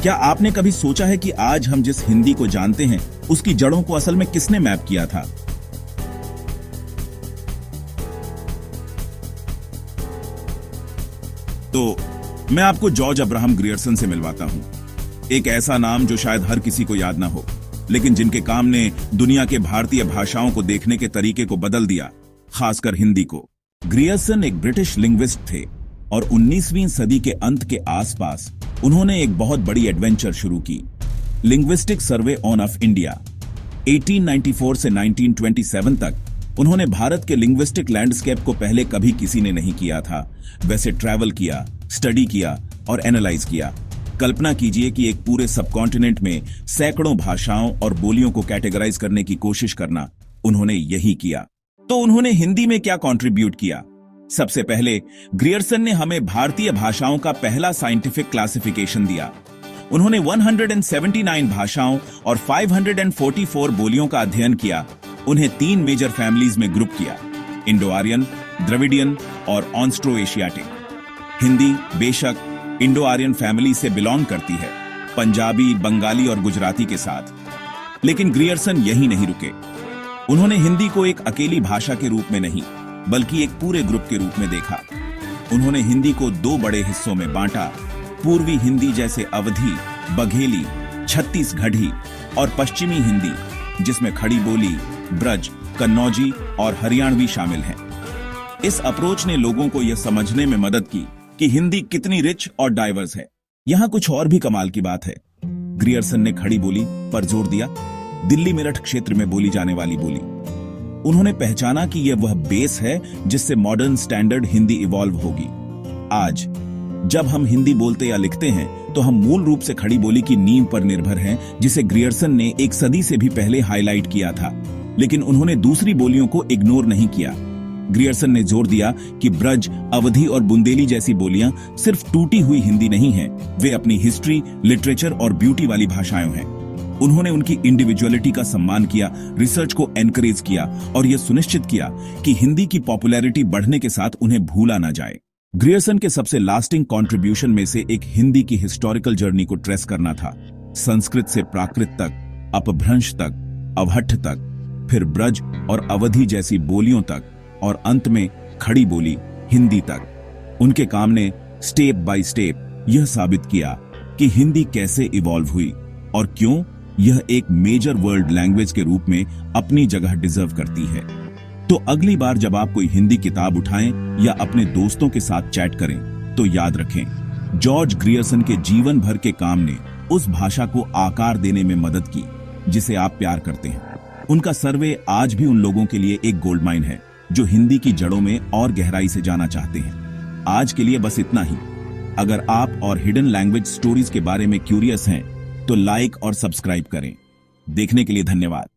क्या आपने कभी सोचा है कि आज हम जिस हिंदी को जानते हैं उसकी जड़ों को असल में किसने मैप किया था? तो मैं आपको जॉर्ज अब्राहम ग्रियर्सन से मिलवाता हूं। एक ऐसा नाम जो शायद हर किसी को याद ना हो, लेकिन जिनके काम ने दुनिया के भारतीय भाषाओं को देखने के तरीके को बदल दिया, खासकर हिंदी को। ग्रियर्सन एक ब्रिटिश लिंग्विस्ट थे और 19वीं सदी के अंत के आसपास उन्होंने एक बहुत बड़ी एडवेंचर शुरू की, linguistic survey on off India. 1894 से 1927 तक उन्होंने भारत के लिंग्विस्टिक लैंडस्केप को पहले कभी किसी ने नहीं किया था। वैसे ट्रैवल किया, स्टडी किया और एनालाइज किया। कल्पना कीजिए कि एक पूरे सबकॉन्टिनेंट में सैकड़ों भाषाओं और बोलियों को कैटेगराइज करने की कोशिश करना, उन्होंने यही किया। तो उन्होंने हिंदी में क्या कंट्रीब्यूट किया? सबसे पहले ग्रियर्सन ने हमें भारतीय भाषाओं का पहला साइंटिफिक क्लासिफिकेशन दिया। उन्होंने 179 भाषाओं और 544 बोलियों का अध्ययन किया। उन्हें 3 मेजर फैमिलीज में ग्रुप किया, इंडो आर्यन, द्रविडियन और ऑन्स्ट्रो एशियाटिक। हिंदी बेशक इंडो आर्यन फैमिली से बिलोंग करती है, पंजाबी, बंगाली और गुजराती के साथ। लेकिन ग्रियर्सन यही नहीं रुके। उन्होंने हिंदी को एक अकेली भाषा के रूप में नहीं, बल्कि एक पूरे ग्रुप के रूप में देखा। उन्होंने हिंदी को 2 बड़े हिस्सों में बांटा, पूर्वी हिंदी जैसे अवधी, बघेली, छत्तीसगढ़ी और पश्चिमी हिंदी जिसमें खड़ी बोली, ब्रज, कन्नौजी और हरियाणवी शामिल हैं। इस अप्रोच ने लोगों को यह समझने में मदद की कि हिंदी कितनी रिच और डाइवर्स है। यहां कुछ और भी कमाल की बात है। ग्रियर्सन ने खड़ी बोली पर जोर दिया, दिल्ली मेरठ क्षेत्र में बोली जाने वाली बोली। उन्होंने पहचाना कि यह वह बेस है जिससे मॉडर्न स्टैंडर्ड हिंदी इवॉल्व होगी। आज जब हम हिंदी बोलते या लिखते हैं तो हम मूल रूप से खड़ी बोली की नींव पर निर्भर हैं, जिसे ग्रियर्सन ने एक सदी से भी पहले हाईलाइट किया था। लेकिन उन्होंने दूसरी बोलियों को इग्नोर नहीं किया। ग्रियर्सन ने जोर दिया कि ब्रज, अवधी और बुंदेली जैसी बोलियां सिर्फ टूटी हुई हिंदी नहीं हैं, वे अपनी हिस्ट्री, लिटरेचर और ब्यूटी वाली भाषाएं हैं। उन्होंने उनकी इंडिविजुअलिटी का सम्मान किया, रिसर्च को एनकरेज किया और यह सुनिश्चित किया कि हिंदी की पॉपुलैरिटी बढ़ने के साथ उन्हें भूला ना जाए। ग्रियर्सन के सबसे लास्टिंग कंट्रीब्यूशन में से एक हिंदी की हिस्टोरिकल जर्नी को ट्रेस करना था, संस्कृत से प्राकृत तक, अपभ्रंश तक, अवहट्ठ तक, फिर ब्रज और अवधी जैसी बोलियों तक और अंत में खड़ी बोली हिंदी तक। उनके काम ने स्टेप बाय स्टेप यह साबित किया कि हिंदी कैसे इवॉल्व हुई और क्यों यह एक मेजर वर्ल्ड लैंग्वेज के रूप में अपनी जगह डिजर्व करती है। तो अगली बार जब आप कोई हिंदी किताब उठाएं या अपने दोस्तों के साथ चैट करें तो याद रखें, जॉर्ज ग्रियर्सन के जीवन भर के काम ने उस भाषा को आकार देने में मदद की जिसे आप प्यार करते हैं। उनका सर्वे आज भी उन लोगों के लिए एक गोल्ड माइन है जो हिंदी की जड़ों में और गहराई से जाना चाहते हैं। आज के लिए बस इतना ही। अगर आप और हिडन लैंग्वेज स्टोरीज के बारे में क्यूरियस हैं तो लाइक और सब्सक्राइब करें। देखने के लिए धन्यवाद।